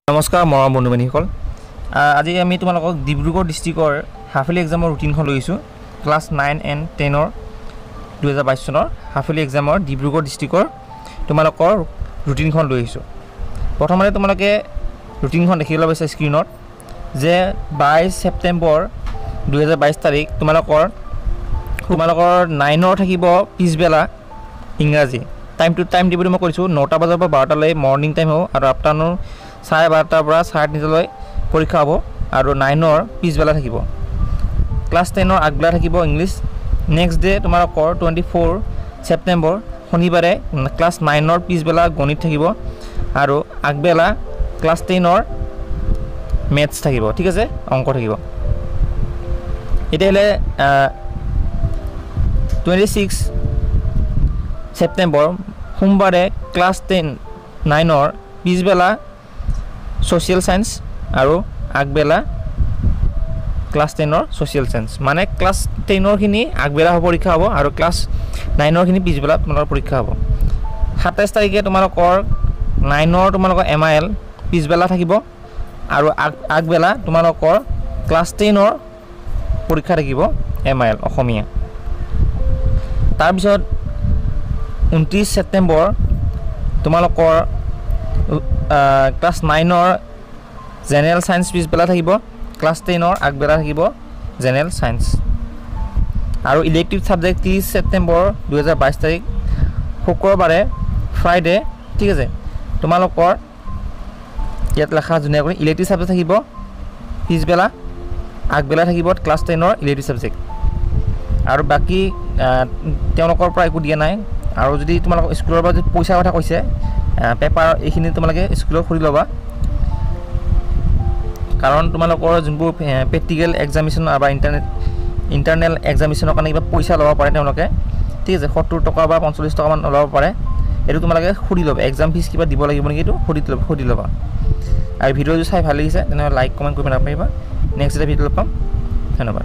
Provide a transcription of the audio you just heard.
নমস্কাৰ মৰম বন্ধু বান্ধৱীসকল আজি আমি তোমালোকক ডিব্ৰুগড় ডিষ্ট্ৰিক্টৰ হাফেলি এক্সামৰ ৰুটিনখন লৈছোঁ ক্লাছ 9 and 10 2022 চনৰ হাফেলি এক্সামৰ ডিব্ৰুগড় ডিষ্ট্ৰিক্টৰ তোমালোকৰ ৰুটিনখন লৈছোঁ প্ৰথমতে তোমালোকে ৰুটিনখন দেখি ল'ব আছে স্ক্ৰীনত যে 22 ছেপ্টেম্বৰ 2022 তাৰিখ তোমালোকৰ 9 থাকিব পিছবেলা ইংৰাজী টাইম টু টাইম টেবুল মই কৰিছোঁ 9টা বজাৰ পৰা 12টা লৈ মৰ্নিং টাইম হ'ব আৰু আফটাৰনুন 12:30 পৰা 3:30 লৈ পৰীক্ষা হ'ব আৰু 9 পিছবেলা থাকিব ক্লাছ 10 আগবেলা থাকিব ইংলিছ নেক্সট ডে তোমালোকৰ 24 ছেপ্টেম্বৰ শনিবাৰে ক্লাছ 9 পিছবেলা গণিত থাকিব আৰু আগবেলা ক্লাছ 10 মেথছ থাকিব ঠিক আছে অংক থাকিব এতিয়ালে 26 ছেপ্টেম্বৰ সোমবাৰে ক্লাছ 9 পিছবেলা social science আৰু আগবেলা ক্লাছ 10 social science মানে ক্লাছ 10 খিনি আগবেলা পৰীক্ষা হ'ব আৰু ক্লাছ 9 খিনি পিছবেলা তোমালোকৰ পৰীক্ষা হ'ব 27 তাৰিখে তোমালোকৰ 9 তোমালোকৰ MIL পিছবেলা থাকিব আৰু আগবেলা তোমালোকৰ ক্লাছ 10 পৰীক্ষা থাকিব MIL অসমীয়া তাৰ পিছত 29 ছেপ্টেম্বৰ তোমালোকৰ ক্লাছ 9 জেনেৰেল সায়েন্স পিছবেলা থাকিব ক্লাছ 10 আগবেলা থাকিব জেনেৰেল সায়েন্স আৰু ইলেক্টিভ সাবজেক্ট 30 ছেপ্টেম্বৰ 2022 তাৰিখ শুক্ৰবাৰে ফ্ৰাইডে ঠিক আছে তোমালোকৰ ইয়াত লেখা জুনিয়া কৰি ইলেক্টিভ সাবজেক্ট থাকিব পিছবেলা আগবেলা থাকিব ক্লাছ 10 ইলেক্টিভ সাবজেক্ট আৰু বাকি তেওঁলোকৰ পৰা একো দিয়া নাই আৰু যদি তোমালোকৰ স্কুলৰ পৰা যদি পইচা কথা কৈছে পেপাৰ এইখিনি তোমালোকে স্কুলত খুলি ল'বা কাৰণ তোমালোকৰ যোনবোৰ প্ৰেক্টিকেল এক্সামিনেশ্যন বা ইণ্টাৰনেল এক্সামিনেশ্যনৰ কাৰণে কিবা পইচা ল'ব পাৰে তেওঁলোকে ঠিক আছে 70 টকা বা 45 টকা মান ল'ব পাৰে এইটো তোমালোকে খুলি ল'বা এক্সাম ফিজ কিবা দিব লাগিব নেকি এইটো খুলি ল'বা আৰু ভিডিঅ'টো চাই ভাল লাগিছে তেনেহ'লে লাইক কমেণ্ট কৰি নাপাহৰিবা নেক্সট ভিডিঅ' পাম ধন্যবাদ